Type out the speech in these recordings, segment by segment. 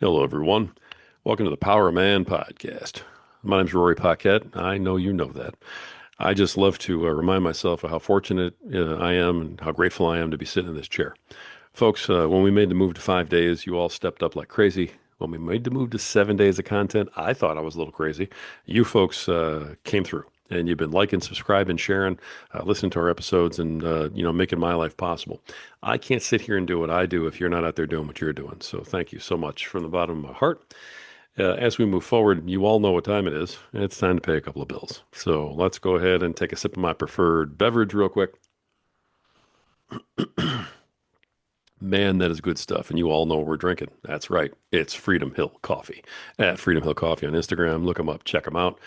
Hello, everyone. Welcome to the Power of Man podcast. My name's Rory Paquette. I know you know that. I just love to remind myself of how fortunate I am and how grateful I am to be sitting in this chair. Folks, when we made the move to 5 days, you all stepped up like crazy. When we made the move to 7 days of content, I thought I was a little crazy. You folks came through. And you've been liking, subscribing, sharing, listening to our episodes, and making my life possible. I can't sit here and do what I do if you're not out there doing what you're doing. So thank you so much from the bottom of my heart. As we move forward, you all know what time it is. It's time to pay a couple of bills. So let's go ahead and take a sip of my preferred beverage real quick. Man, that is good stuff. And you all know what we're drinking. That's right. It's Freedom Hill Coffee. At Freedom Hill Coffee on Instagram. Look them up. Check them out.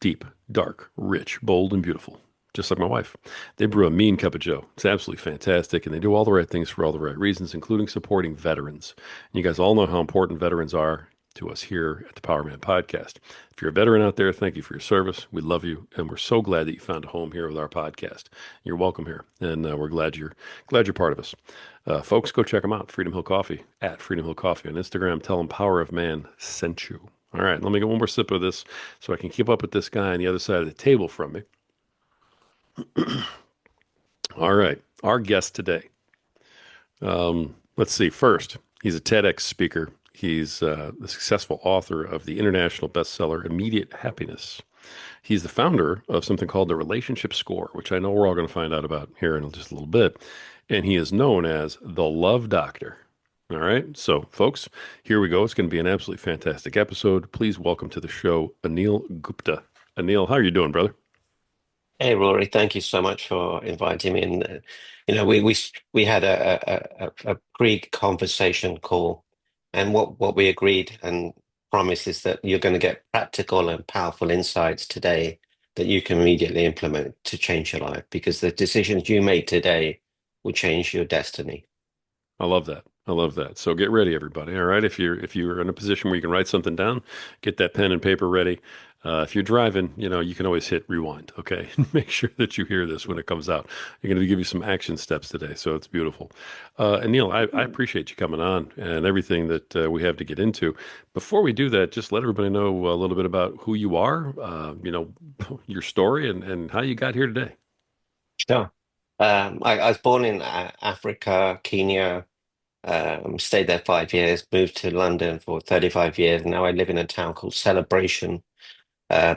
Deep, dark, rich, bold, and beautiful. Just like my wife. They brew a mean cup of joe. It's absolutely fantastic. And they do all the right things for all the right reasons, including supporting veterans. And you guys all know how important veterans are to us here at the Power Man Podcast. If you're a veteran out there, thank you for your service. We love you, and we're so glad that you found a home here with our podcast. You're welcome here, and we're glad you're part of us. Folks, go check them out. Freedom Hill Coffee at Freedom Hill Coffee on Instagram. Tell them Power of Man sent you. All right, let me get one more sip of this so I can keep up with this guy on the other side of the table from me. All right, our guest today. Let's see. First, he's a TEDx speaker. He's the successful author of the international bestseller Immediate Happiness. He's the founder of something called the Relationship Score, which I know we're all going to find out about here in just a little bit. And he is known as the Love Doctor. All right. So, folks, here we go. It's going to be an absolutely fantastic episode. Please welcome to the show Anil Gupta. Anil, how are you doing, brother? Hey Rory, thank you so much for inviting me. And we had a pre-conversation call, and what we agreed and promised is that you're going to get practical and powerful insights today that you can immediately implement to change your life, because the decisions you make today will change your destiny. I love that. I love that. So get ready, everybody. All right. If you're in a position where you can write something down, get that pen and paper ready. If you're driving, you can always hit rewind. Okay. Make sure that you hear this when it comes out. I'm going to give you some action steps today. So it's beautiful. And Neil, I appreciate you coming on and everything that we have to get into. Before we do that, just let everybody know a little bit about who you are, your story and how you got here today. Sure. I was born in Africa, Kenya. Stayed there 5 years, moved to London for 35 years. And now I live in a town called Celebration,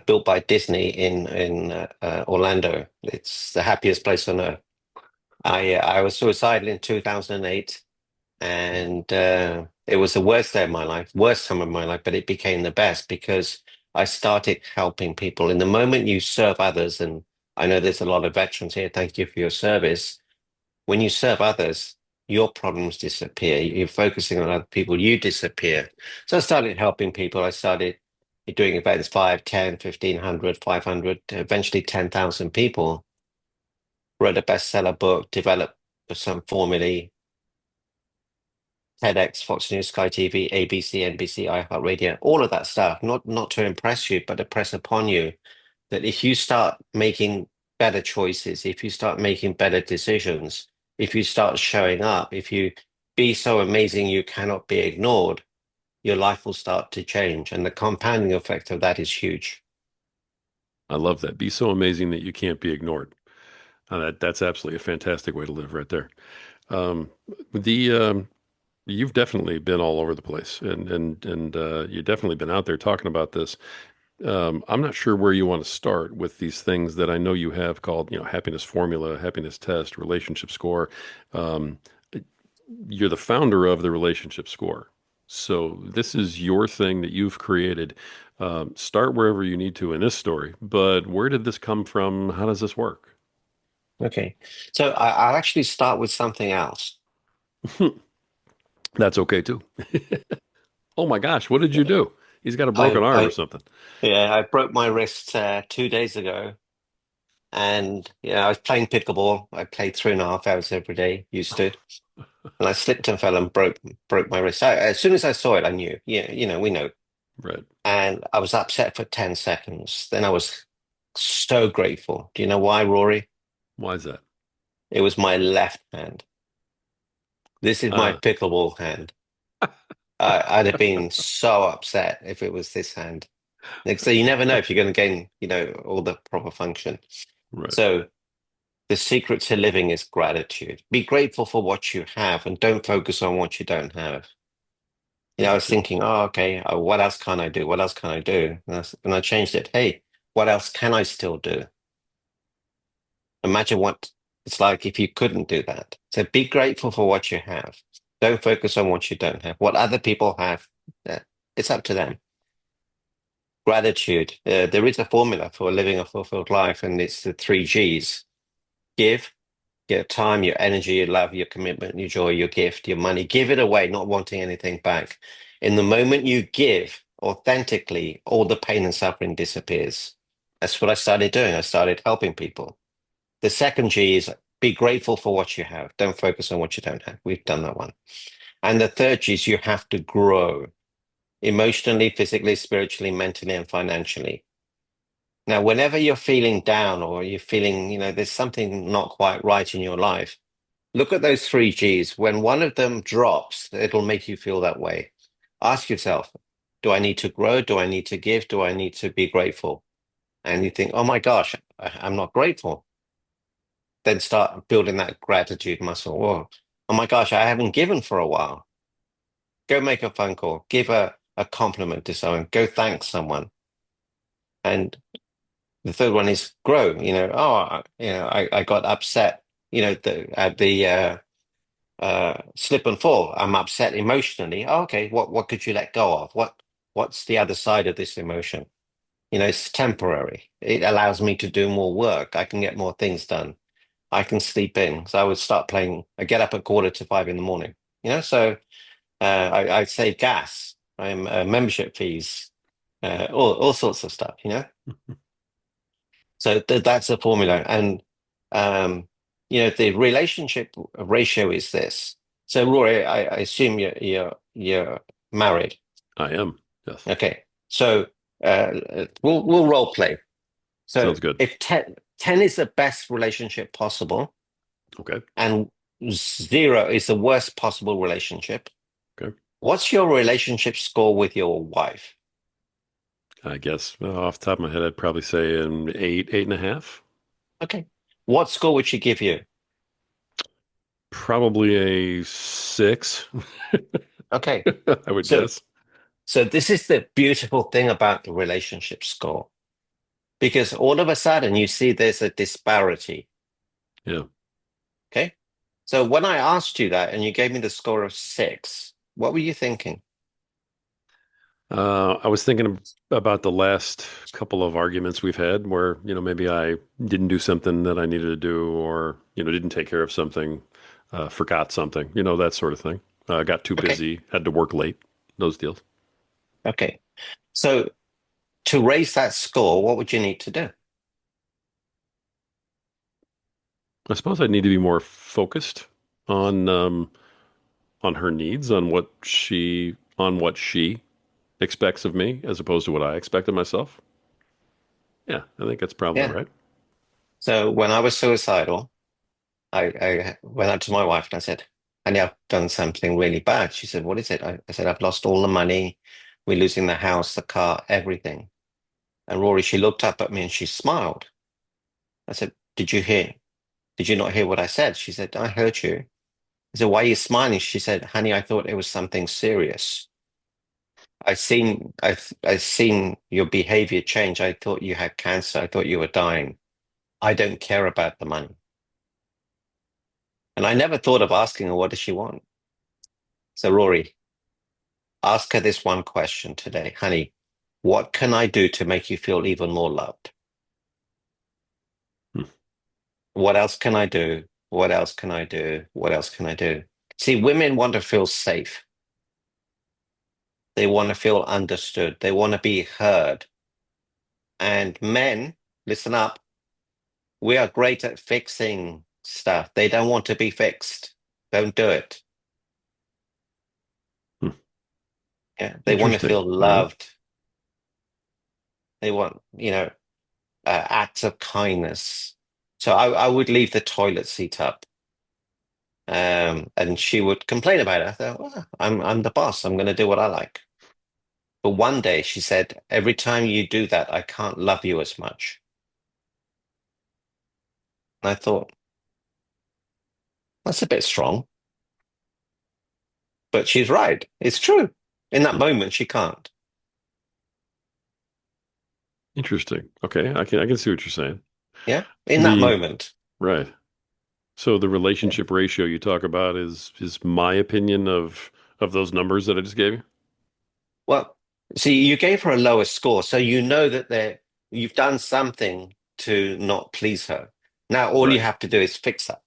built by Disney in Orlando. It's the happiest place on earth. I was suicidal in 2008, and it was the worst day of my life, worst time of my life, but it became the best because I started helping people. In the moment you serve others, and I know there's a lot of veterans here, thank you for your service. When you serve others, your problems disappear. You're focusing on other people, you disappear. So I started helping people. I started doing events 5, 10, 1500, 500, eventually 10,000 people. Wrote a bestseller book, developed some formulae, TEDx, Fox News, Sky TV, ABC, NBC, iHeart Radio, all of that stuff. Not to impress you, but to press upon you that if you start making better choices, if you start making better decisions, if you start showing up, if you be so amazing you cannot be ignored, your life will start to change. And the compounding effect of that is huge. I love that. Be so amazing that you can't be ignored. That's absolutely a fantastic way to live right there. Um, the You've definitely been all over the place, and you've definitely been out there talking about this. I'm not sure where you want to start with these things that I know you have called, happiness formula, happiness test, relationship score. Um, you're the founder of the relationship score, so this is your thing that you've created. Start wherever you need to in this story, but where did this come from? How does this work? Okay. So I'll actually start with something else. That's okay too. Oh my gosh, what did you do? He's got a broken arm or I something. yeah, I broke my wrist 2 days ago. And I was playing pickleball. I played 3.5 hours every day, used to. And I slipped and fell and broke my wrist. As soon as I saw it, I knew. Yeah, we know. Right. And I was upset for 10 seconds. Then I was so grateful. Do you know why, Rory? Why is that? It was my left hand. This is my Ah, pickleball hand. I'd have been so upset if it was this hand. Like, so you never know if you're going to gain, all the proper function. Right. So the secret to living is gratitude. Be grateful for what you have and don't focus on what you don't have. I was Gotcha. thinking, oh, okay, what else can I do? What else can I do? And I changed it. Hey, what else can I still do? Imagine what it's like if you couldn't do that. So be grateful for what you have. Don't focus on what you don't have. What other people have, uh, it's up to them. Gratitude. There is a formula for living a fulfilled life, and it's the three G's. Give, your time, your energy, your love, your commitment, your joy, your gift, your money. Give it away, not wanting anything back. In the moment you give authentically, all the pain and suffering disappears. That's what I started doing. I started helping people. The second G is be grateful for what you have. Don't focus on what you don't have. We've done that one. And the third G is you have to grow emotionally, physically, spiritually, mentally, and financially. Now, whenever you're feeling down or you're feeling, there's something not quite right in your life, look at those three G's. When one of them drops, it'll make you feel that way. Ask yourself, do I need to grow? Do I need to give? Do I need to be grateful? And you think, oh my gosh, I'm not grateful. Then start building that gratitude muscle. Oh my gosh, I haven't given for a while. Go make a phone call, give a compliment to someone, go thank someone. And the third one is grow. I got upset, at the slip and fall. I'm upset emotionally. Oh, okay, what could you let go of? What's the other side of this emotion? It's temporary. It allows me to do more work. I can get more things done. I can sleep in. So I would start playing. I get up at 4:45 in the morning. So I save gas. I'm membership fees, all sorts of stuff. So that's a formula. And the relationship ratio is this. So Rory, I assume you're married. I am. Yes. Okay. So we'll role play. So Sounds good. if 10 is the best relationship possible Okay. and 0 is the worst possible relationship, Okay. what's your relationship score with your wife? I guess off the top of my head, I'd probably say an eight, 8.5. Okay. What score would she give you? Probably a 6, Okay. I would So guess. so this is the beautiful thing about the relationship score, because all of a sudden you see there's a disparity. Yeah. Okay. So when I asked you that and you gave me the score of 6, what were you thinking? I was thinking about the last couple of arguments we've had where, maybe I didn't do something that I needed to do or, didn't take care of something, forgot something, that sort of thing. Got too Okay. busy, had to work late, those deals. Okay. So to raise that score, what would you need to do? I suppose I need to be more focused on on her needs, on what she expects of me as opposed to what I expect of myself. Yeah, I think that's probably Yeah. right. So when I was suicidal, I went out to my wife and I said, honey, I've done something really bad. She said, what is it? I said, I've lost all the money. We're losing the house, the car, everything. And Rory, she looked up at me and she smiled. I said, did you hear? Did you not hear what I said? She said, I heard you. I said, why are you smiling? She said, honey, I thought it was something serious. I seen your behavior change. I thought you had cancer. I thought you were dying. I don't care about the money. And I never thought of asking her, what does she want? So Rory, ask her this one question today. Honey, what can I do to make you feel even more loved? Hmm. What else can I do? What else can I do? What else can I do? See, women want to feel safe. They want to feel understood. They want to be heard. And men, listen up, we are great at fixing stuff. They don't want to be fixed. Don't do it. Hmm. Yeah, they want to Interesting. feel All right. loved. They want, acts of kindness. So I would leave the toilet seat up. And she would complain about it. I thought, well, I'm the boss. I'm going to do what I like. But one day she said, every time you do that, I can't love you as much. And I thought, that's a bit strong, but she's right. It's true. In that Hmm. moment, she can't. Interesting. Okay, I can see what you're saying. Yeah. In that The moment. right. So the Yeah. relationship ratio you talk about is my opinion of those numbers that I just gave you. Well, see, you gave her a lower score, so you know that you've done something to not please her. Now, all you Right. have to do is fix that,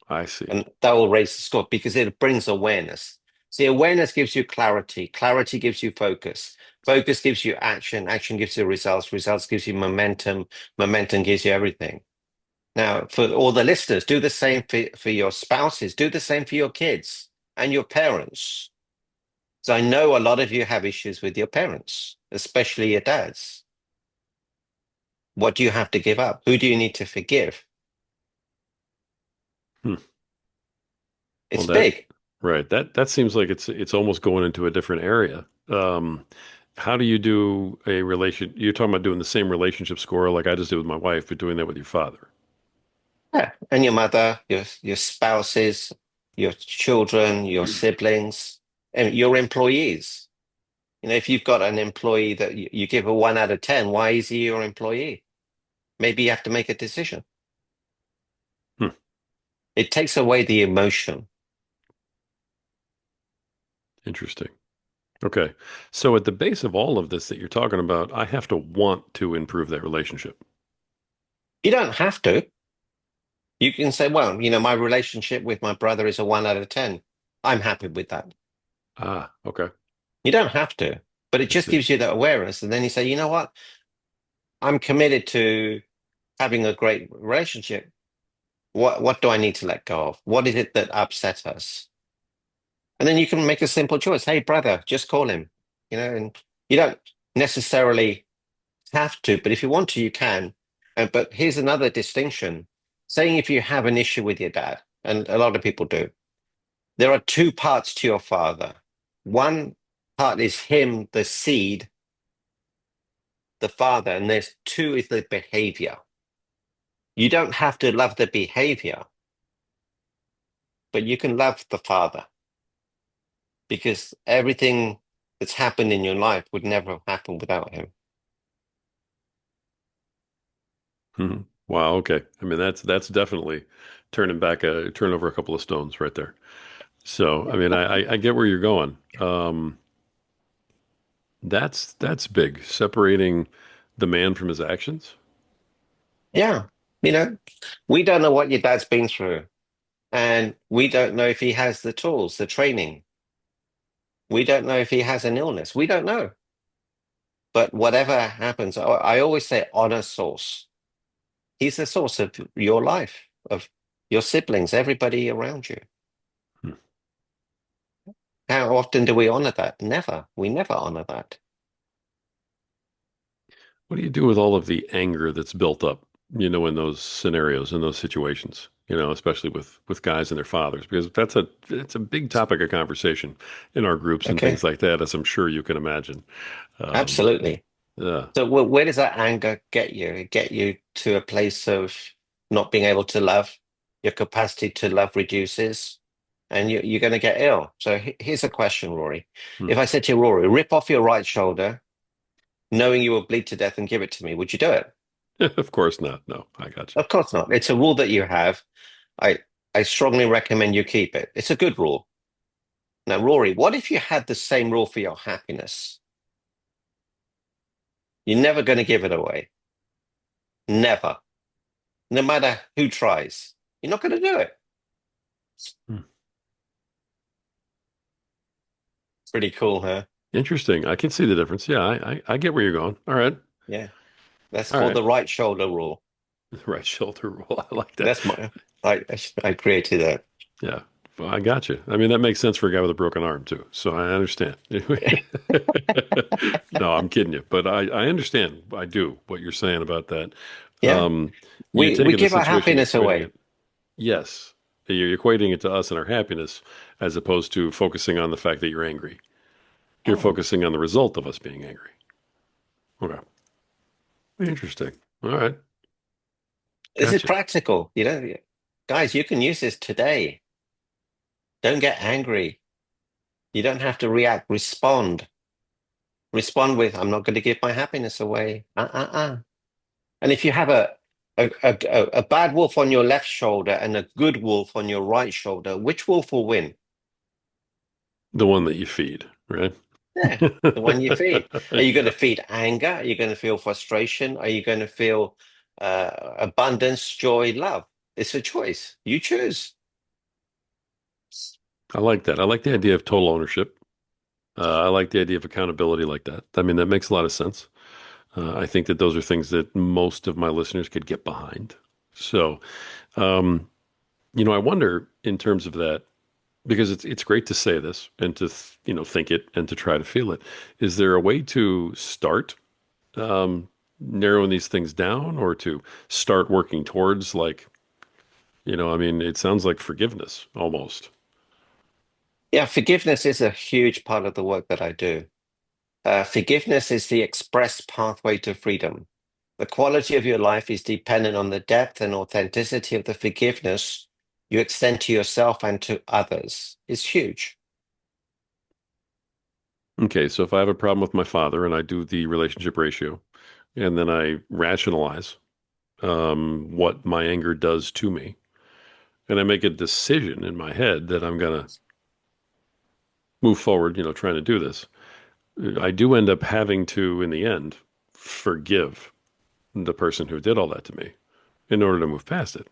I see. and that will raise the score because it brings awareness. See, awareness gives you clarity, clarity gives you focus, focus gives you action, action gives you results, results gives you momentum, momentum gives you everything. Now, for all the listeners, do the same for your spouses, do the same for your kids and your parents. So I know a lot of you have issues with your parents, especially your dads. What do you have to give up? Who do you need to forgive? Hmm. Well, It's that big. right. That seems like it's almost going into a different area. How do you do a relation? You're talking about doing the same relationship score like I just did with my wife, but doing that with your father. Yeah. And your mother, your spouses, your children, your siblings, and your employees. If you've got an employee that you give a 1 out of 10, why is he your employee? Maybe you have to make a decision. Hmm. It takes away the emotion. Interesting. Okay. So at the base of all of this that you're talking about, I have to want to improve that relationship. You don't have to. You can say, well, my relationship with my brother is a 1 out of 10. I'm happy with that. Ah, okay. You don't have to, but it I just see. gives you that awareness. And then you say, you know what? I'm committed to having a great relationship. What do I need to let go of? What is it that upset us? And then you can make a simple choice. Hey, brother, just call him. And you don't necessarily have to, but if you want to, you can. But here's another distinction. Saying if you have an issue with your dad, and a lot of people do, there are two parts to your father. One part is him, the seed, the father, and there's two is the behavior. You don't have to love the behavior, but you can love the father because everything that's happened in your life would never have happened without him. Mhm. Wow, okay. I mean that's definitely turn over a couple of stones right there. So, I mean, I get where you're going. That's big. Separating the man from his actions. Yeah. You know, we don't know what your dad's been through, and we don't know if he has the tools, the training. We don't know if he has an illness. We don't know. But whatever happens, I always say honor source. He's the source of your life, of your siblings, everybody around you. Hmm. How often do we honor that? Never. We never honor that. What do you do with all of the anger that's built up, in those scenarios, in those situations, especially with guys and their fathers, because it's a big topic of conversation in our groups and things Okay. like that, as I'm sure you can imagine. Um, Absolutely. uh, So where does that anger get you? It get you to a place of not being able to love. Your capacity to love reduces, and you're going to get ill. So here's a question, Rory. hmm. If I said to you, Rory, rip off your right shoulder, knowing you will bleed to death, and give it to me, would you do it? Of course not. No, I got you. Of course not. It's a rule that you have. I I strongly recommend you keep it. It's a good rule. Now, Rory, what if you had the same rule for your happiness? You're never going to give it away. Never. No matter who tries. You're not going to do it. Hmm. Pretty cool, huh? Interesting. I can see the difference. Yeah, I get where you're going. All right. Yeah. That's All called right. the right shoulder rule. Right shoulder roll. I like that. That's my, I created that. Yeah. Well, I got you. I mean, that makes sense for a guy with a broken arm too. So I understand. No, I'm kidding you, but I understand. I do what you're saying about that. Yeah. Um, you We take we it in a give our situation, you're happiness equating away. it. Yes, You're equating it to us and our happiness as opposed to focusing on the fact that you're angry. You're Oh, focusing on the result of us being angry. Okay. Interesting. All right. this is Gotcha. practical. Guys, you can use this today. Don't get angry. You don't have to react. Respond. Respond with, I'm not going to give my happiness away. And if you have a bad wolf on your left shoulder and a good wolf on your right shoulder, which wolf will win? The one that you feed, right? Yeah, the one you feed. Are you going to Yeah. feed anger? Are you going to feel frustration? Are you going to feel abundance, joy, love? It's a choice. You choose. I like that. I like the idea of total ownership. I like the idea of accountability like that. I mean, that makes a lot of sense. I think that those are things that most of my listeners could get behind. So, um, I wonder in terms of that, because it's great to say this and to think it and to try to feel it. Is there a way to start narrowing these things down, or to start working towards, like, I mean, it sounds like forgiveness almost. Yeah, forgiveness is a huge part of the work that I do. Forgiveness is the express pathway to freedom. The quality of your life is dependent on the depth and authenticity of the forgiveness you extend to yourself and to others. It's huge. Okay, so if I have a problem with my father and I do the relationship ratio, and then I rationalize what my anger does to me, and I make a decision in my head that I'm gonna move forward, trying to do this, I do end up having to, in the end, forgive the person who did all that to me in order to move past it.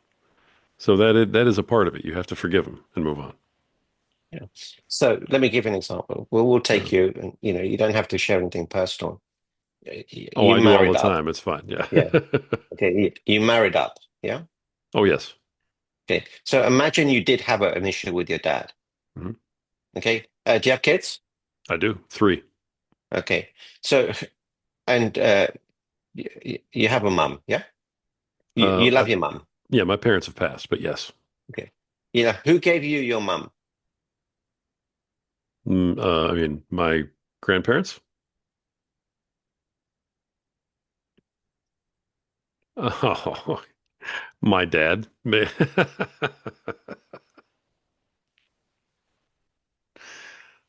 So that is a part of it. You have to forgive them and move on. Yeah. So let me give you an example. We'll take Yeah. you, and you don't have to share anything personal. Oh, You I do all married the up. time. It's fine. Yeah. Yeah. Okay. You married up. Yeah. Oh, yes. Okay. So imagine you did have an issue with your dad. Mhm. Okay. Do you have kids? I do. Three. Okay. So, and you have a mum. Yeah. You Uh, love your mum. yeah, my parents have passed, but yes. Okay. Who gave you your mum? I mean, my grandparents. Oh, my dad.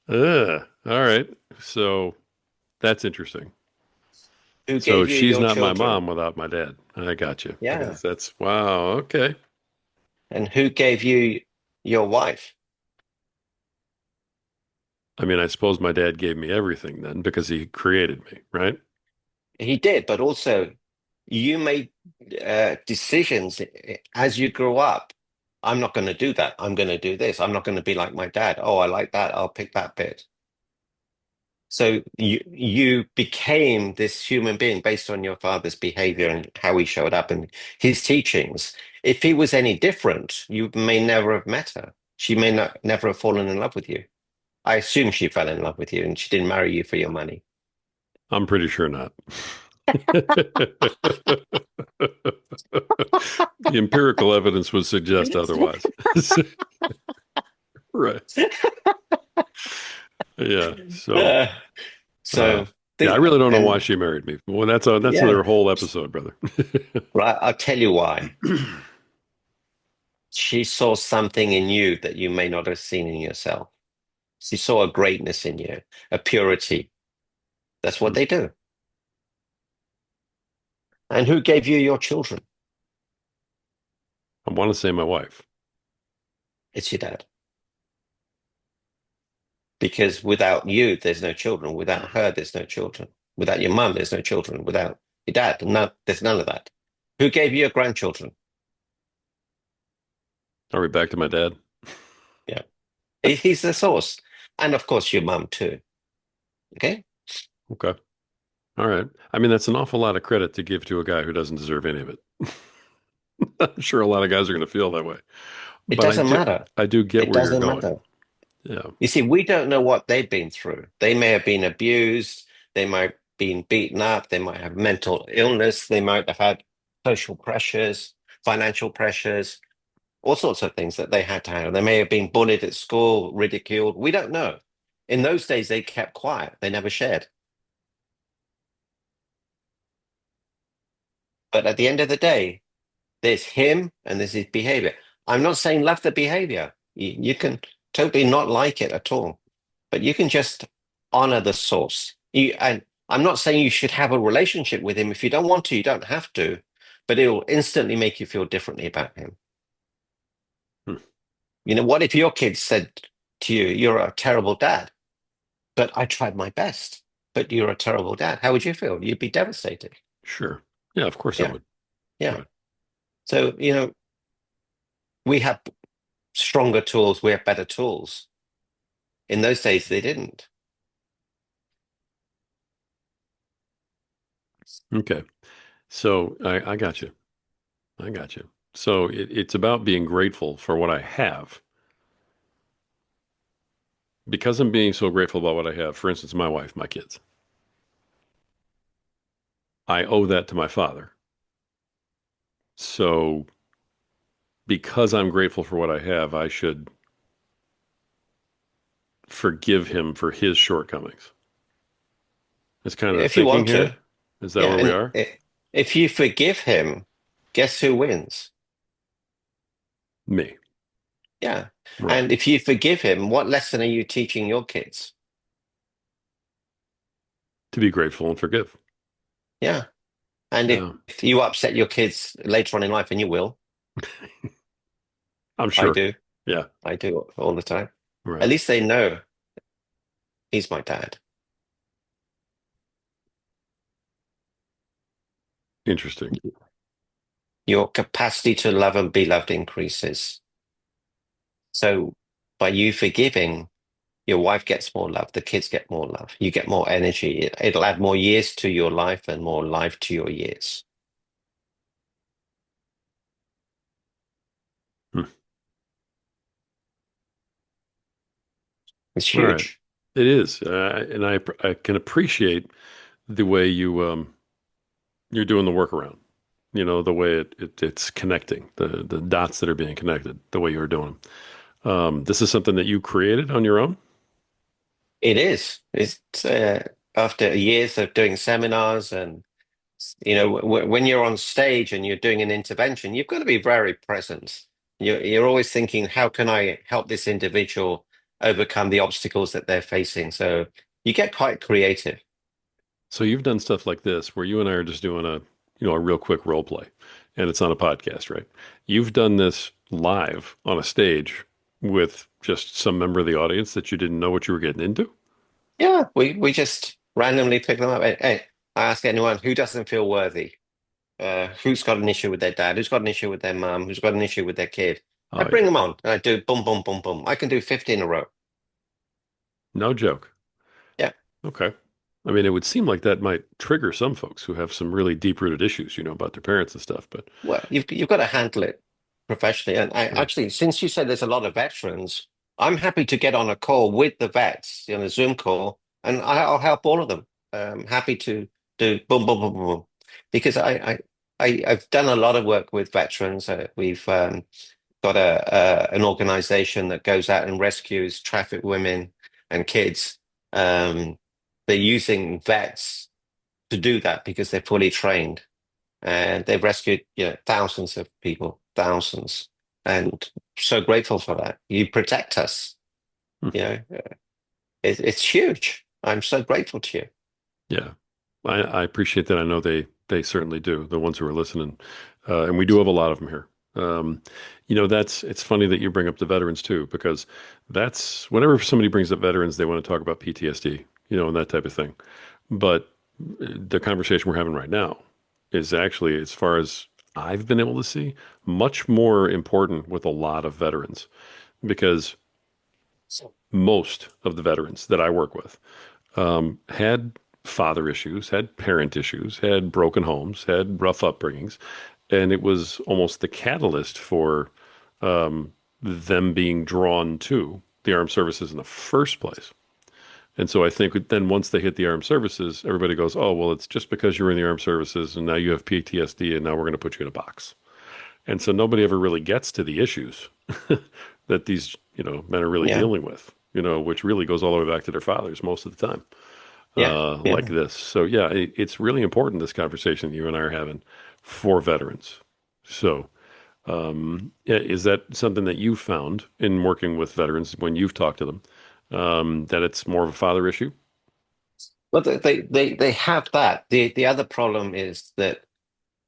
All right. So that's interesting. Who So gave you she's your not my children? mom without my dad. I got you. I Yeah. guess that's wow. Okay. And who gave you your wife? I mean, I suppose my dad gave me everything then because he created me, right? He did, but also you made decisions as you grew up. I'm not going to do that. I'm going to do this. I'm not going to be like my dad. Oh, I like that. I'll pick that bit. So you became this human being based on your father's behavior and how he showed up and his teachings. If he was any different, you may never have met her. She may not never have fallen in love with you. I assume she fell in love with you and she didn't marry you for your money. I'm pretty sure not. The empirical evidence would suggest otherwise. Right. Yeah. So, Uh, uh, so yeah, I think really don't know why and she married me. Well, that's yeah, their whole episode, brother. right. I'll tell you why. She saw something in you that you may not have seen in yourself. She saw a greatness in you, a purity. That's what they do. And who gave you your children? I want to say my wife. It's your dad. Because without you, there's no children. Without her, there's no children. Without your mum, there's no children. Without your dad, no, there's none of that. Who gave you your grandchildren? Are we back to my dad? Yeah. He's the source. And of course, your mum too. Okay. Okay. All right. I mean, that's an awful lot of credit to give to a guy who doesn't deserve any of it. I'm sure a lot of guys are going to feel that way, It but I doesn't do, matter. I do get It where you're doesn't going. matter. Yeah. You see, we don't know what they've been through. They may have been abused. They might have been beaten up. They might have mental illness. They might have had social pressures, financial pressures. all sorts of things that they had to handle. They may have been bullied at school, ridiculed. We don't know. In those days, they kept quiet. They never shared. But at the end of the day, there's him and there's his behavior. I'm not saying love the behavior. You can totally not like it at all, but you can just honor the source. And I'm not saying you should have a relationship with him. If you don't want to, you don't have to, but it will instantly make you feel differently about him. Hmm. What if your kids said to you, "You're a terrible dad, but I tried my best, but you're a terrible dad." How would you feel? You'd be devastated. Sure. Yeah, of course I Yeah, would. yeah. Right. So, we have stronger tools, we have better tools. In those days, they didn't. Okay. So I got you. I got you. So it's about being grateful for what I have. Because I'm being so grateful about what I have, for instance, my wife, my kids, I owe that to my father. So because I'm grateful for what I have, I should forgive him for his shortcomings. That's kind of the If you thinking want here. to. Is that Yeah, where we and are? if you forgive him, guess who wins? Me. Yeah. Right. And if you forgive him, what lesson are you teaching your kids? To be grateful and forgive. Yeah. And if Yeah, you upset your kids later on in life, and you will, I'm I sure. do, Yeah. I do all the time. At Right. least they know he's my dad. Interesting. Your capacity to love and be loved increases. So by you forgiving, your wife gets more love, the kids get more love, you get more energy. It'll add more years to your life and more life to your years. Hmm. It's All right. huge. It is. And I can appreciate the way you're doing the workaround. You know, the way it's connecting, the dots that are being connected, the way you're doing them. This is something that you created on your own? It is. It's after years of doing seminars and when you're on stage and you're doing an intervention, you've got to be very present. You're always thinking, how can I help this individual overcome the obstacles that they're facing? So you get quite creative. So you've done stuff like this where you and I are just doing a real quick role play and it's on a podcast, right? You've done this live on a stage with just some member of the audience that you didn't know what you were getting into. Yeah, we just randomly pick them up. Hey, I ask anyone who doesn't feel worthy, who's got an issue with their dad, who's got an issue with their mum, who's got an issue with their kid. I Oh bring yeah. them on and I do boom, boom, boom, boom. I can do 50 in a row. No joke. Yeah. Okay. I mean, it would seem like that might trigger some folks who have some really deep-rooted issues, about their parents and stuff, but Well, you've got to handle it professionally. And I yeah. actually, since you said there's a lot of veterans, I'm happy to get on a call with the vets, a Zoom call, and I'll help all of them. Happy to do boom, boom, boom, boom, boom. Because I've done a lot of work with veterans. We've got an organization that goes out and rescues trafficked women and kids. Um, they're using vets to do that because they're fully trained and they've rescued thousands of people, thousands, and so grateful for that. You protect us, Hmm. you know. It's huge. I'm so grateful to you. Yeah. I appreciate that. I know they certainly do, the ones who are listening. And we do have a lot of them here. Um, it's funny that you bring up the veterans too, because that's whenever somebody brings up veterans, they want to talk about PTSD, and that type of thing. But the conversation we're having right now is actually, as far as I've been able to see, much more important with a lot of veterans because most of the veterans that I work with had father issues, had parent issues, had broken homes, had rough upbringings, and it was almost the catalyst for them being drawn to the armed services in the first place. And so I think then once they hit the armed services, everybody goes, "Oh, well, it's just because you were in the armed services and now you have PTSD and now we're going to put you in a box." And so nobody ever really gets to the issues that these, men are really Yeah, dealing with, which really goes all the way back to their fathers most of the time, yeah, like yeah. this. So yeah, it's really important, this conversation you and I are having for veterans. So yeah, is that something that you've found in working with veterans when you've talked to them, that it's more of a father issue? Well, they have that. The other problem is that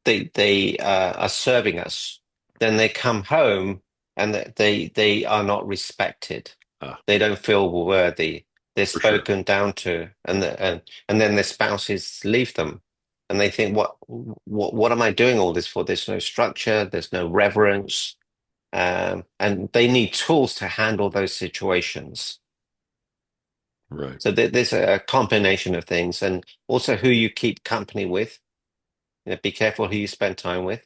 they are serving us. Then they come home and they are not respected. Ah, They don't feel worthy. They're for sure. spoken down to, and then their spouses leave them, and they think, what am I doing all this for? There's no structure. There's no reverence, and they need tools to handle those situations. Right. So there's a combination of things, and also who you keep company with. Be careful who you spend time with.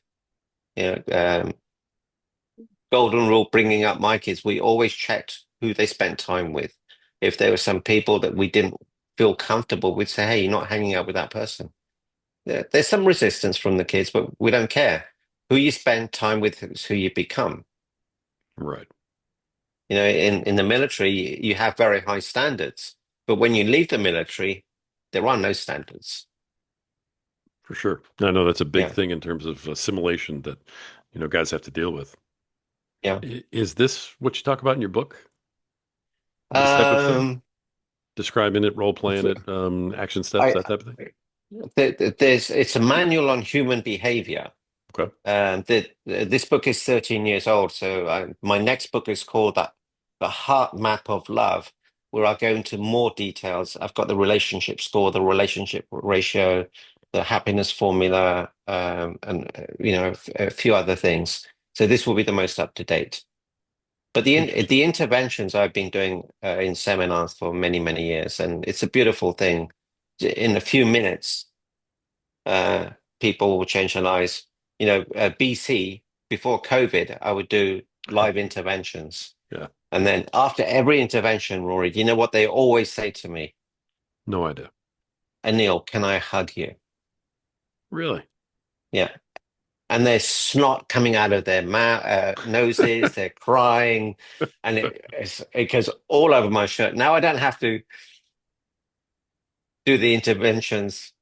You know, golden rule bringing up my kids, we always checked who they spent time with. If there were some people that we didn't feel comfortable with, say, hey, you're not hanging out with that person. There's some resistance from the kids, but we don't care. Who you spend time with is who you become. Right. In the military, you have very high standards, but when you leave the military, there are no standards. For sure. I know that's a big Yeah, thing in terms of assimilation that, guys have to deal with. yeah. Is this what you talk about in your book? This type of thing? Um, Describing it, role playing it, action steps, I that type of thing? there's it's a manual on human behavior. Okay. This book is 13 years old, so my next book is called The Heart Map of Love, where I go into more details. I've got the relationship score, the relationship ratio, the happiness formula, and a few other things. So this will be the most up to date. But Interesting. the interventions I've been doing in seminars for many, many years, and it's a beautiful thing. In a few minutes uh, people will change their lives. BC, before COVID, I would do live interventions. Yeah. And then after every intervention, Rory, do you know what they always say to me? No idea. Anil, can I hug you? Really? Yeah. And there's snot coming out of their noses, they're crying, and it goes all over my shirt. Now I don't have to do the interventions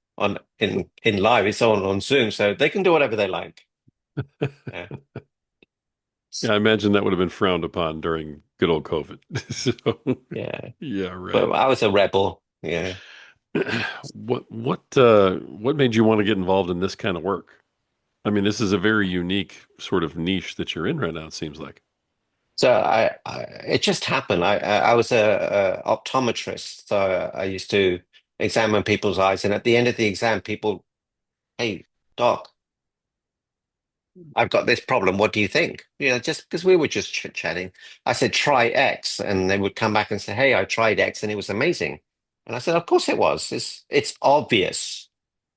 in live, it's on Zoom, so they can do whatever they like. Yeah. Yeah, I imagine that would have been frowned upon during good old COVID. So, Yeah. yeah, But right. I was a rebel. Yeah. What made you want to get involved in this kind of work? I mean, this is a very unique sort of niche that you're in right now, it seems like. So it just happened. I was a optometrist, so I used to examine people's eyes, and at the end of the exam, people, hey, doc, I've got this problem. What do you think? Just because we were just chit-chatting, I said try X, and they would come back and say, hey, I tried X, and it was amazing. And I said, of course it was. It's obvious,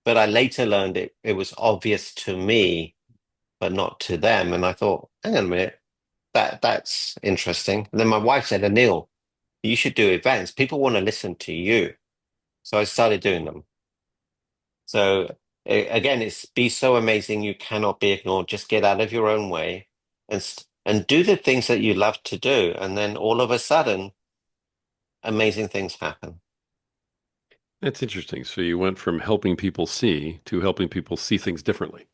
but I later learned it was obvious to me, but not to them. And I thought, hang on a minute. That's interesting. And then my wife said, Anil, you should do events. People want to listen to you. So I started doing them. So again, it's be so amazing you cannot be ignored. Just get out of your own way and do the things that you love to do. And then all of a sudden, amazing things happen. That's interesting. So you went from helping people see to helping people see things differently.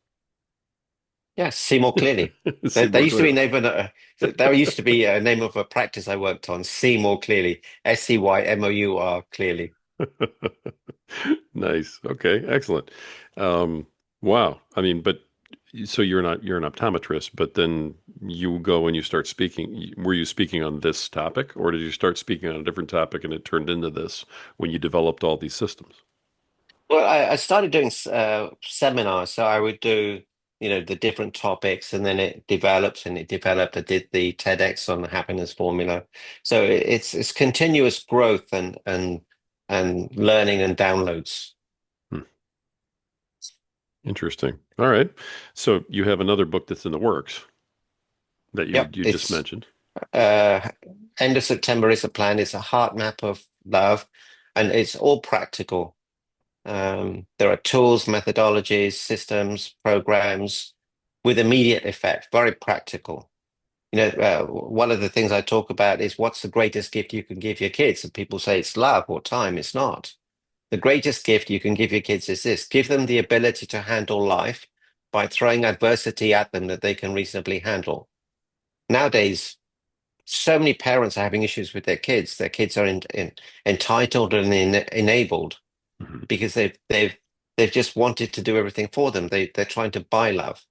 Yeah, see more clearly. See There more used to be clearly. there used to be a name of a practice I worked on. See more clearly. SCYMOUR clearly. Nice. Okay, excellent. Um, wow. I mean, but so you're an optometrist, but then you go and you start speaking. Were you speaking on this topic, or did you start speaking on a different topic and it turned into this when you developed all these systems? Well, I started doing seminars, so I would do, the different topics, and then it develops and it developed. I did the TEDx on the happiness formula, so it's continuous growth and learning and downloads. Hmm, interesting. All right. So you have another book that's in the works that you Yep, you just it's mentioned. uh, end of September is a plan. It's a heart map of love, and it's all practical. There are tools, methodologies, systems, programs. with immediate effect, very practical. One of the things I talk about is what's the greatest gift you can give your kids? And people say it's love or time. It's not. The greatest gift you can give your kids is this: give them the ability to handle life by throwing adversity at them that they can reasonably handle. Nowadays, so many parents are having issues with their kids. Their kids are entitled and enabled Mhm. because they've just wanted to do everything for them. They're trying to buy love,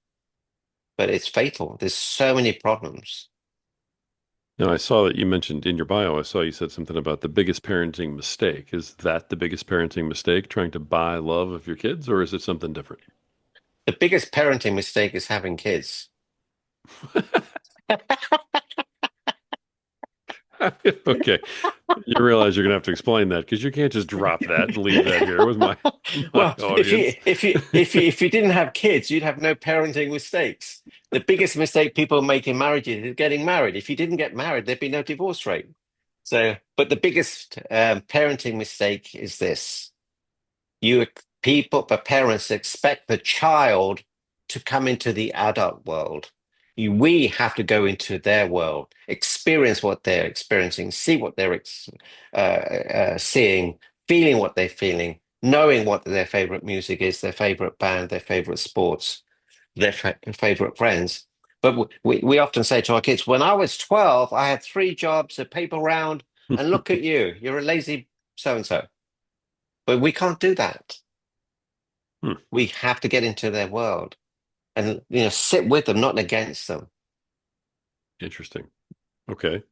but it's fatal. There's so many problems. Now, I saw that you mentioned in your bio, I saw you said something about the biggest parenting mistake. Is that the biggest parenting mistake, trying to buy love of your kids, or is it something different? The biggest parenting mistake is having kids. Okay. You realize you're gonna have to explain that because you can't just drop that and leave that here with my Well, audience. if you didn't have kids, you'd have no parenting mistakes. The biggest mistake people make in marriages is getting married. If you didn't get married, there'd be no divorce rate. So, but the biggest parenting mistake is this: the parents expect the child to come into the adult world. We have to go into their world, experience what they're experiencing, see what they're seeing, feeling what they're feeling, knowing what their favorite music is, their favorite band, their favorite sports, their favorite friends. But we often say to our kids, when I was 12, I had three jobs, a paper round, and look at you, you're a lazy so and so. But we can't do that. Hmm, We have to get into their world and sit with them, not against them. interesting. Okay.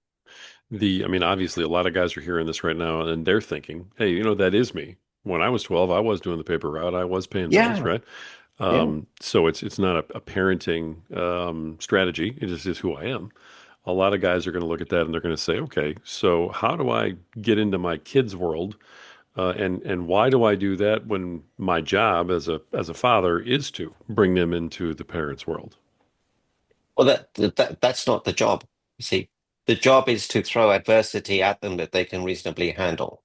I mean, obviously, a lot of guys are hearing this right now and they're thinking, hey, that is me. When I was 12, I was doing the paper route. I was paying bills, Yeah, right? yeah. So it's not a parenting strategy. It just is who I am. A lot of guys are going to look at that and they're going to say, okay, so how do I get into my kids' world? And why do I do that when my job as a father is to bring them into the parents' world? Well, that's not the job. You see, the job is to throw adversity at them that they can reasonably handle,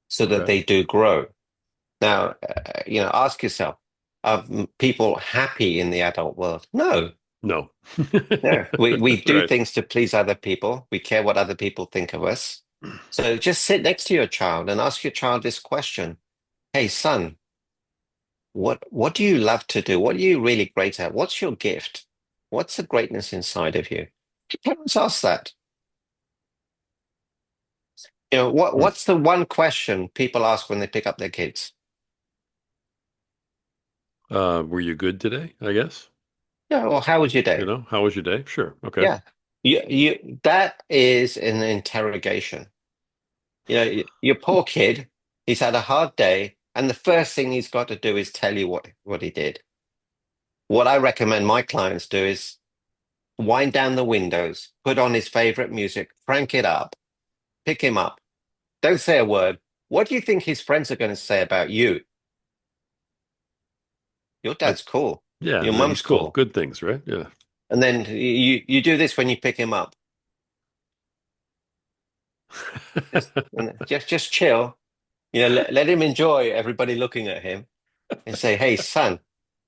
so that Okay. they do grow. Now, ask yourself: are people happy in the adult world? No, No. no. We do Right. things to please other people. We care what other people think of us. So just sit next to your child and ask your child this question: Hey, son, what do you love to do? What are you really great at? What's your gift? What's the greatness inside of you? Parents ask that. Hmm. What's the one question people ask when they pick up their kids? Were you good today? I guess. Yeah, well, how was your day? How was your day? Sure. Okay. Yeah. That is an interrogation. Your poor kid, he's had a hard day, and the first thing he's got to do is tell you what he did. What I recommend my clients do is wind down the windows, put on his favorite music, crank it up, pick him up. Don't say a word. What do you think his friends are going to say about you? Your I, dad's cool. yeah, Your that mum's he's cool. cool. Good things, right? Yeah. And then you do this when you pick him up. Just chill. Let him enjoy everybody looking at him and say, "Hey, son,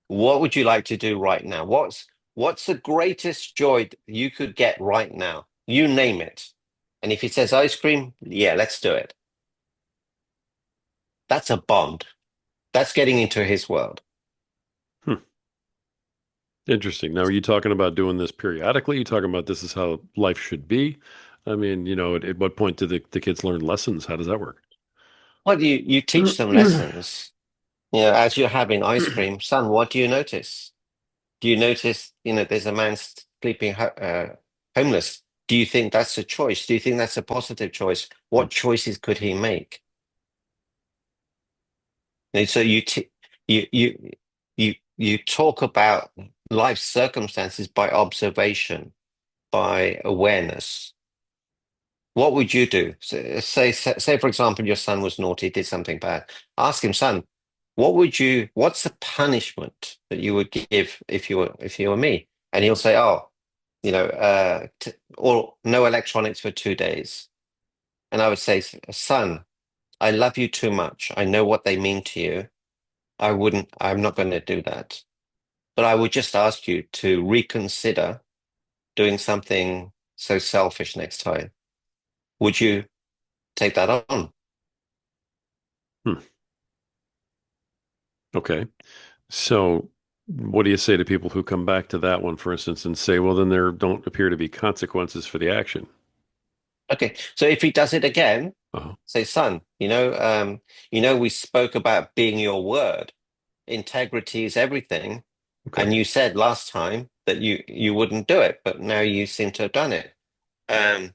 what would you like to do right now? What's the greatest joy that you could get right now? You name it." And if he says ice cream, yeah, let's do it. That's a bond. That's getting into his world. Hmm. Interesting. Now, are you talking about doing this periodically? You talking about this is how life should be? I mean, at what point do the kids learn lessons? How does that work? Well, you teach them lessons. As you're having ice cream, son, what do you notice? Do you notice, there's a man sleeping homeless? Do you think that's a choice? Do you think that's a positive choice? What choices could he make? And so you talk about life circumstances by observation, by awareness. What would you do? Say, for example, your son was naughty, did something bad. Ask him, son, what's the punishment that you would give if you were me? And he'll say, oh, or no electronics for 2 days. And I would say, son, I love you too much. I know what they mean to you. I'm not going to do that. but I would just ask you to reconsider doing something so selfish next time. Would you take that on? Hmm. Okay. So what do you say to people who come back to that one, for instance, and say, well, then there don't appear to be consequences for the action? Okay, so if he does it again, Uh-huh. say, son, we spoke about being your word. Integrity is everything. And Okay. you said last time that you wouldn't do it, but now you seem to have done it. Um,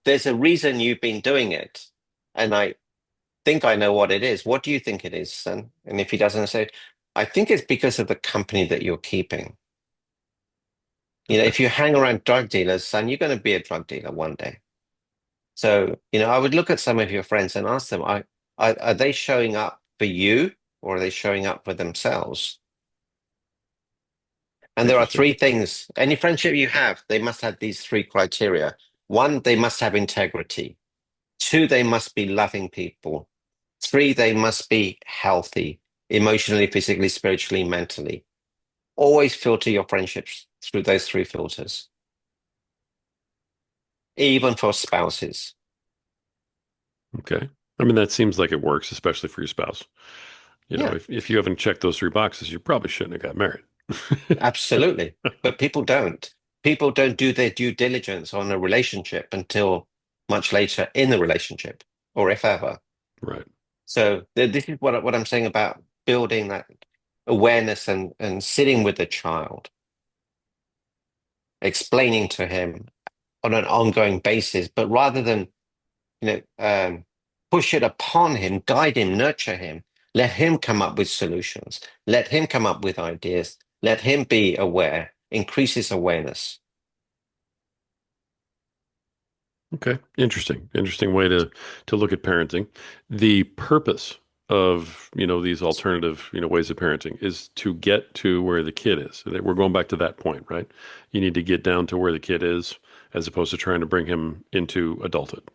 there's a reason you've been doing it. And I think I know what it is. What do you think it is, son? And if he doesn't say, I think it's because of the company that you're keeping. Okay. If you hang around drug dealers, son, you're going to be a drug dealer one day. So, I would look at some of your friends and ask them, are they showing up for you or are they showing up for themselves? And there are Interesting. three things. Any friendship you have, they must have these three criteria. One, they must have integrity. Two, they must be loving people. Three, they must be healthy, emotionally, physically, spiritually, mentally. Always filter your friendships through those three filters, even for spouses. Okay. I mean, that seems like it works, especially for your spouse. Yeah, If you haven't checked those three boxes, you probably shouldn't have got married. absolutely. But people don't. People don't do their due diligence on a relationship until much later in the relationship, or if ever. Right. So this is what I'm saying about building that awareness and sitting with the child, explaining to him on an ongoing basis, but rather than push it upon him, guide him, nurture him, let him come up with solutions, let him come up with ideas, let him be aware, increase his awareness. Okay. Interesting. Interesting way to look at parenting. The purpose of, these alternative, ways of parenting is to get to where the kid is. We're going back to that point, right? You need to get down to where the kid is as opposed to trying to bring him into adulthood.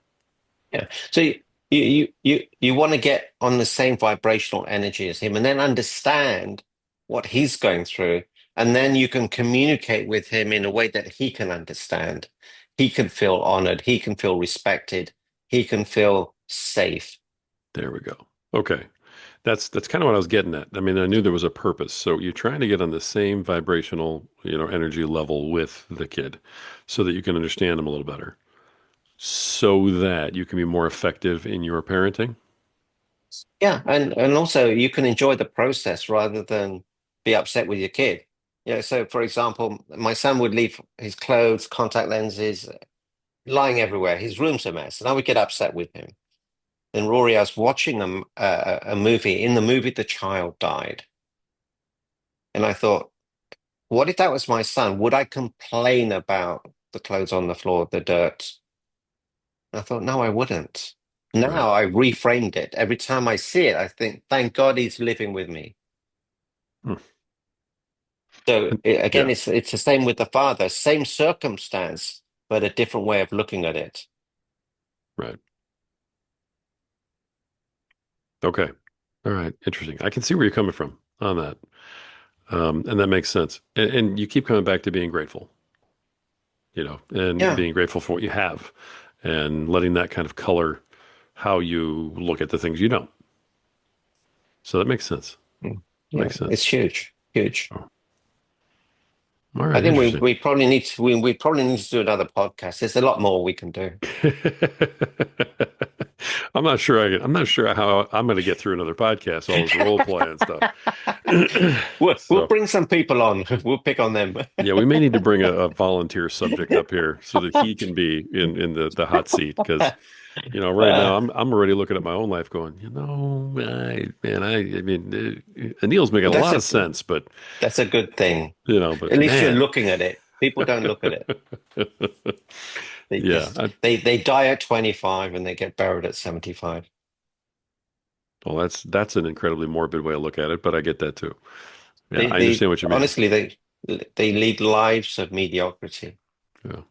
Yeah. So you want to get on the same vibrational energy as him and then understand what he's going through. And then you can communicate with him in a way that he can understand. He can feel honored. He can feel respected. He can feel safe. There we go. Okay. That's kind of what I was getting at. I mean, I knew there was a purpose. So you're trying to get on the same vibrational, energy level with the kid so that you can understand them a little better, so that you can be more effective in your parenting. Yeah. And also you can enjoy the process rather than be upset with your kid. So for example, my son would leave his clothes, contact lenses lying everywhere. His room's a mess. And I would get upset with him. Then Rory, I was watching a movie. In the movie, the child died. And I thought, what if that was my son? Would I complain about the clothes on the floor, the dirt? And I thought, no, I wouldn't. Right. Now I reframed it. Every time I see it, I think, thank God he's living with me. Hmm. So again, Yeah. it's the same with the father, same circumstance, but a different way of looking at it. Right. Okay. All right. Interesting. I can see where you're coming from on that. And that makes sense. And you keep coming back to being grateful, and Yeah. being grateful for what you have and letting that kind of color how you look at the things you don't. So that makes sense. Mm. Yeah, Makes it's sense. huge, huge. Oh, all I right. think Interesting. we probably need to do another podcast. There's a lot more we can do. I'm not sure how I'm going to get through another podcast, all this role play and stuff. We'll So bring some people on. We'll pick on them. yeah, we may need to bring a volunteer subject up here so that he can be in the hot seat because right now Uh, I'm already looking at my own life going, I mean, Anil's making but a lot of sense, but that's a good thing. but At least you're man, looking at it. People don't look at it. They yeah. just they die at 25 and they get buried at 75. Well, that's an incredibly morbid way to look at it, but I get that too. Yeah, I They understand what you mean. honestly they lead lives of mediocrity. Yeah,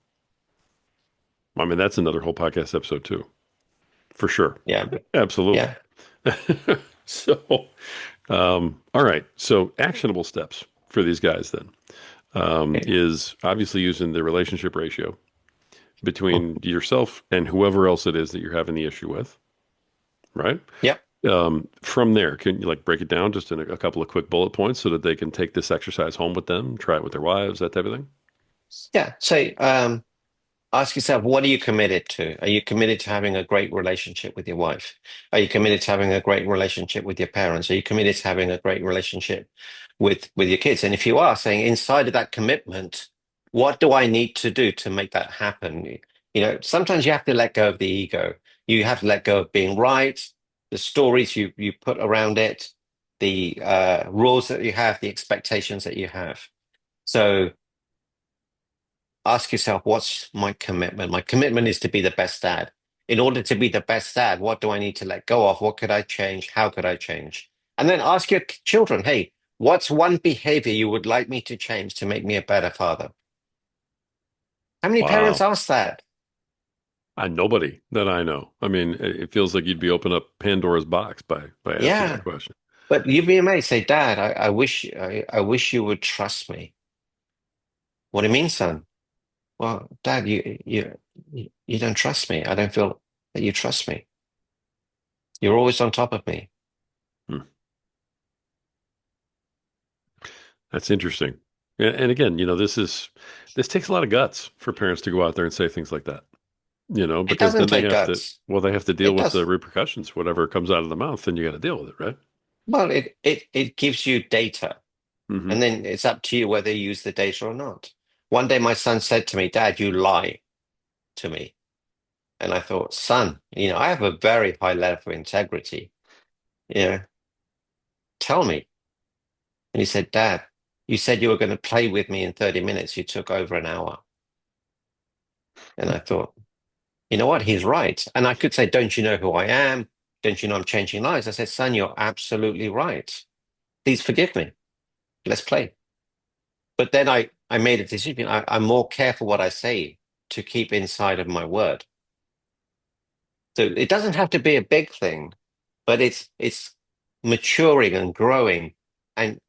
I mean that's another whole podcast episode too, for sure. Yeah, Absolutely. yeah. So, all right. So actionable steps for these guys then is obviously using the relationship ratio between yourself and whoever else it is that you're having the issue with, right? Yep. From there, can you like break it down just in a couple of quick bullet points so that they can take this exercise home with them, try it with their wives, that type of thing? Yeah. So ask yourself, what are you committed to? Are you committed to having a great relationship with your wife? Are you committed to having a great relationship with your parents? Are you committed to having a great relationship with your kids? And if you are saying inside of that commitment, what do I need to do to make that happen? You know, sometimes you have to let go of the ego. You have to let go of being right, the stories you put around it, the rules that you have, the expectations that you have. So ask yourself, what's my commitment? My commitment is to be the best dad. In order to be the best dad, what do I need to let go of? What could I change? How could I change? And then ask your children, hey, what's one behavior you would like me to change to make me a better father? How many parents Wow. ask that? Nobody that I know. I mean, it feels like you'd be opening up Pandora's box by asking that Yeah. question. But you'd be amazed. Say, Dad, I wish you would trust me. What do you mean, son? Well, Dad, you don't trust me. I don't feel that you trust me. You're always on top of me. Hmm. That's interesting. And again, this takes a lot of guts for parents to go out there and say things like that, It because doesn't then take guts. they have to deal It with the does. repercussions, whatever comes out of the mouth, then you got to deal with it, right? Well, it gives you data, Hmm. and then it's up to you whether you use the data or not. One day, my son said to me, "Dad, you lie to me," and I thought, "Son, I have a very high level of integrity. You know, tell me." And he said, "Dad, you said you were going to play with me in 30 minutes. You took over an hour." And I thought, you know what? He's right. And I could say, "Don't you know who I am? Don't you know I'm changing lives?" I said, "Son, you're absolutely right. Please forgive me. Let's play." But then I made a decision. I'm more careful what I say to keep inside of my word. So it doesn't have to be a big thing, but it's maturing and growing. And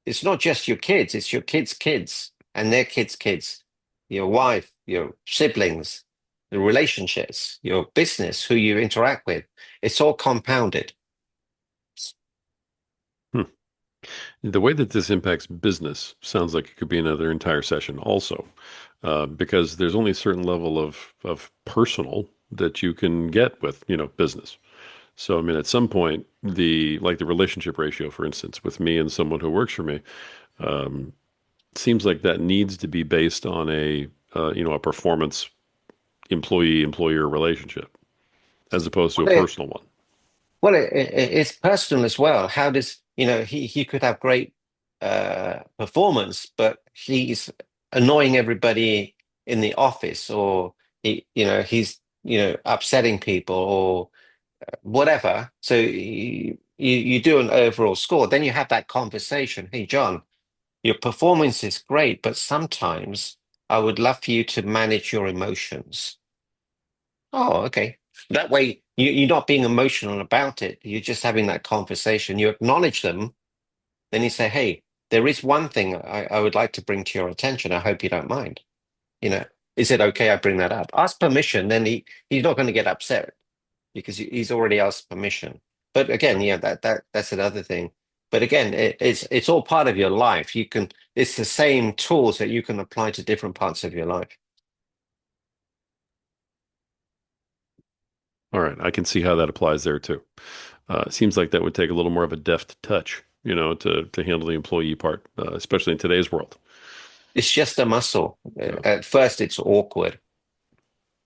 it's not just your kids, it's your kids' kids and their kids' kids, your wife, your siblings, the relationships, your business, who you interact with. It's all compounded. Hmm. The way that this impacts business sounds like it could be another entire session also, because there's only a certain level of personal that you can get with, business. So, I mean, at some point, the relationship ratio, for instance, with me and someone who works for me, um, seems like that needs to be based on a performance employee-employer relationship as opposed to a Well, personal one. it's personal as well. How does, he could have great performance, but he's annoying everybody in the office, or he's, upsetting people or whatever. So you do an overall score. Then you have that conversation. Hey, John, your performance is great, but sometimes I would love for you to manage your emotions. Oh, okay. That way, you're not being emotional about it. You're just having that conversation. You acknowledge them. Then you say, hey, there is one thing I would like to bring to your attention. I hope you don't mind. You know, is it okay I bring that up? Ask permission. Then he's not going to get upset because he's already asked permission. But again, yeah, that's another thing. But again, it's all part of your life. It's the same tools that you can apply to different parts of your life. All right, I can see how that applies there too. It seems like that would take a little more of a deft touch, to handle the employee part, especially in today's world. It's just a muscle. Yeah. At first, it's awkward.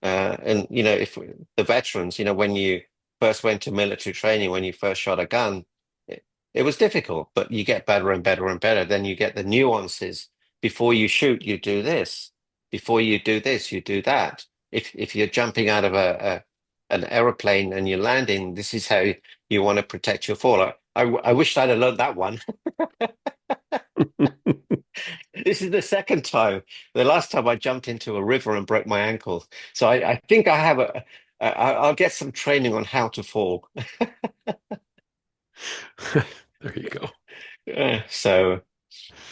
And if the veterans, when you first went to military training, when you first shot a gun, it was difficult, but you get better and better and better. Then you get the nuances. Before you shoot, you do this. Before you do this, you do that. If you're jumping out of an aeroplane and you're landing, this is how you want to protect your fall. I wish I'd have learned that one. This is the second time. The last time I jumped into a river and broke my ankle. So I think I have I'll get some training on how to fall. There you go. So.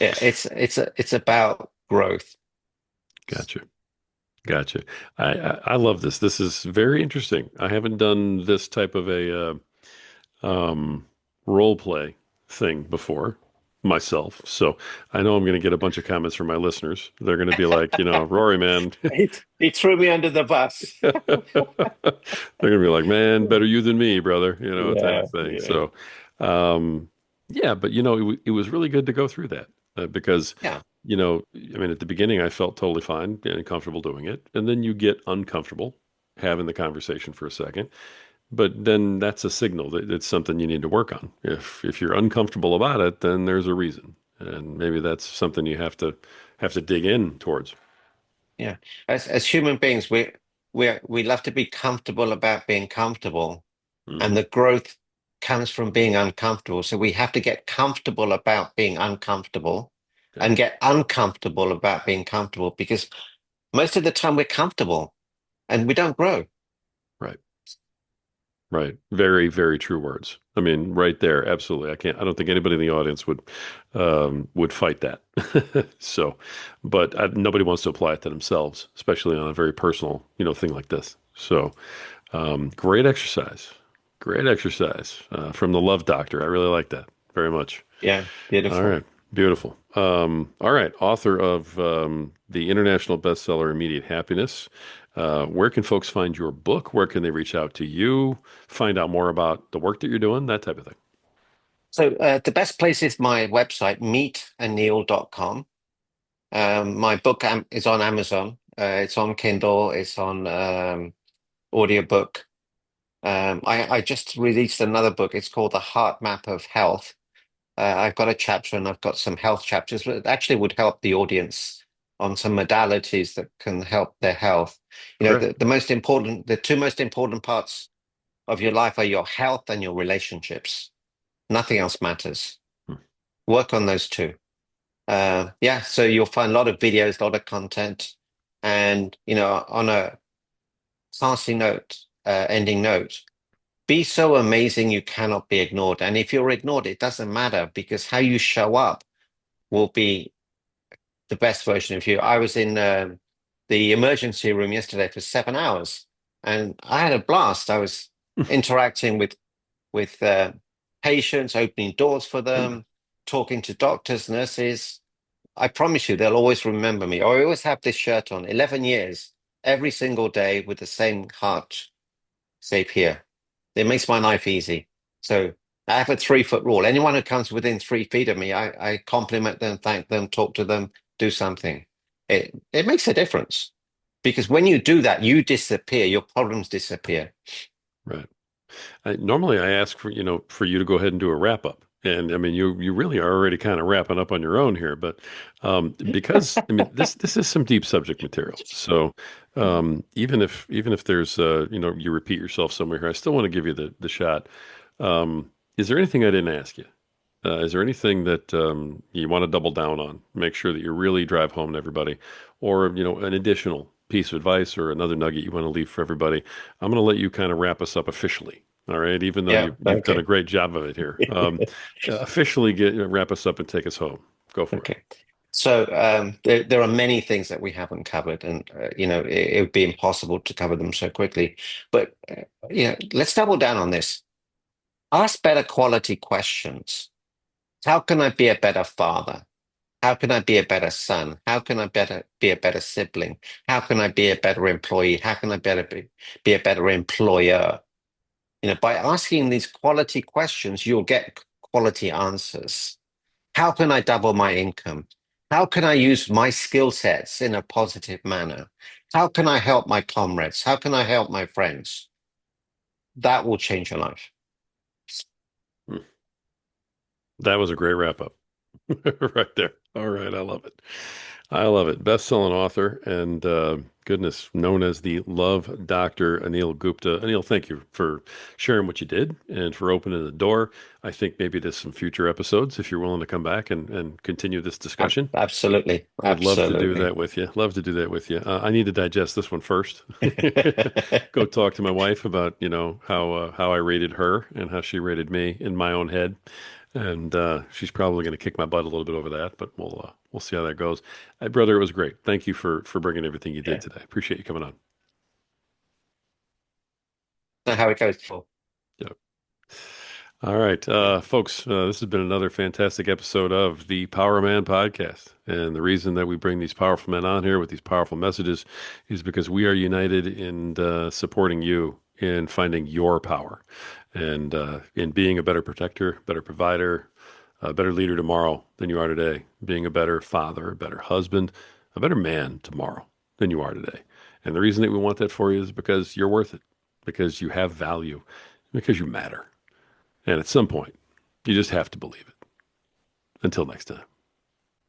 Yeah, it's about growth. Gotcha. Gotcha. I love this. This is very interesting. I haven't done this type of a role play thing before myself. So I know I'm going to get a bunch of comments from my listeners. They're going to be like, Rory, man. He threw me under the bus. They're going to be like, man, better you than me, brother, type Yeah, of thing. yeah, So, yeah, but it was really good to go through that because, yeah, I mean, at the beginning, I felt totally fine and comfortable doing it. And then you get uncomfortable having the conversation for a second. But then that's a signal that it's something you need to work on. If you're uncomfortable about it, then there's a reason, and maybe that's something you have to dig in towards. yeah. As human beings, we love to be comfortable about being comfortable, and Hmm. the growth comes from being uncomfortable. So we have to get comfortable about being uncomfortable Yeah, and get uncomfortable about being comfortable because most of the time we're comfortable and we don't grow. right, right. Very, very true words. I mean, right there, absolutely. I don't think anybody in the audience would fight that. So, but nobody wants to apply it to themselves, especially on a very personal, thing like this. So, great exercise. Great exercise from the Love Doctor. I really like that very much. Yeah, All beautiful. right. Beautiful. All right. Author of the international bestseller Immediate Happiness. Where can folks find your book? Where can they reach out to you? Find out more about the work that you're doing, that type of thing. So the best place is my website, meetanil.com. My book is on Amazon. It's on Kindle. It's on audiobook. I just released another book. It's called The Heart Map of Health. I've got a chapter and I've got some health chapters that actually would help the audience on some modalities that can help their health. Great. The two most important parts of your life are your health and your relationships. Nothing else matters. Hmm. Work on those two. Yeah, so you'll find a lot of videos, a lot of content, and on a classy note, ending note, be so amazing you cannot be ignored. And if you're ignored, it doesn't matter because how you show up will be the best version of you. I was in the emergency room yesterday for 7 hours, and I had a blast. I was interacting with patients, opening doors for them, talking to doctors, nurses. I promise you, they'll always remember me. I always have this shirt on, 11 years, every single day with the same heart shape here. It makes my life easy. So I have a 3 foot rule. Anyone who comes within 3 feet of me, I compliment them, thank them, talk to them, do something. It makes a difference because when you do that, you disappear, your problems disappear. Right. Normally, I ask for you to go ahead and do a wrap up, and I mean, you really are already kind of wrapping up on your own here, but because I mean, this is some deep subject material. So even if there's you repeat yourself somewhere here, I still want to give you the shot. Is there anything I didn't ask you? Is there anything that you want to double down on? Make sure that you really drive home to everybody, or an additional piece of advice or another nugget you want to leave for everybody. I'm going to let you kind of wrap us up officially. All right, even though Yeah, you've done a okay. great job of it here, officially wrap us up and take us home. Go for it. Okay. So there are many things that we haven't covered, and it would be impossible to cover them so quickly. But let's double down on this. Ask better quality questions. How can I be a better father? How can I be a better son? How can I be a better sibling? How can I be a better employee? How can I be a better employer? By asking these quality questions, you'll get quality answers. How can I double my income? How can I use my skill sets in a positive manner? How can I help my comrades? How can I help my friends? That will change your life. Hmm. That was a great wrap up. Right there. All right. I love it. I love it. Best-selling author and goodness, known as the Love Doctor, Anil Gupta. Anil, thank you for sharing what you did and for opening the door. I think maybe there's some future episodes if you're willing to come back and continue this discussion. Absolutely. Would love to do Absolutely. that with you. Love to do that with you. I need to digest this one first. Go talk to my wife about, how I rated her and how she rated me in my own head. and she's probably going to kick my butt a little bit over that, but we'll see how that goes. Hey, brother, it was great. Thank you for bringing everything you did Yeah. today. Appreciate you coming on. Know how it goes for. Yeah. All right, Yeah. folks, this has been another fantastic episode of the Power Man Podcast. And the reason that we bring these powerful men on here with these powerful messages is because we are united in supporting you in finding your power and in being a better protector, better provider, a better leader tomorrow than you are today, being a better father, a better husband, a better man tomorrow than you are today. And the reason that we want that for you is because you're worth it, because you have value, because you matter. And at some point, you just have to believe it. Until next time.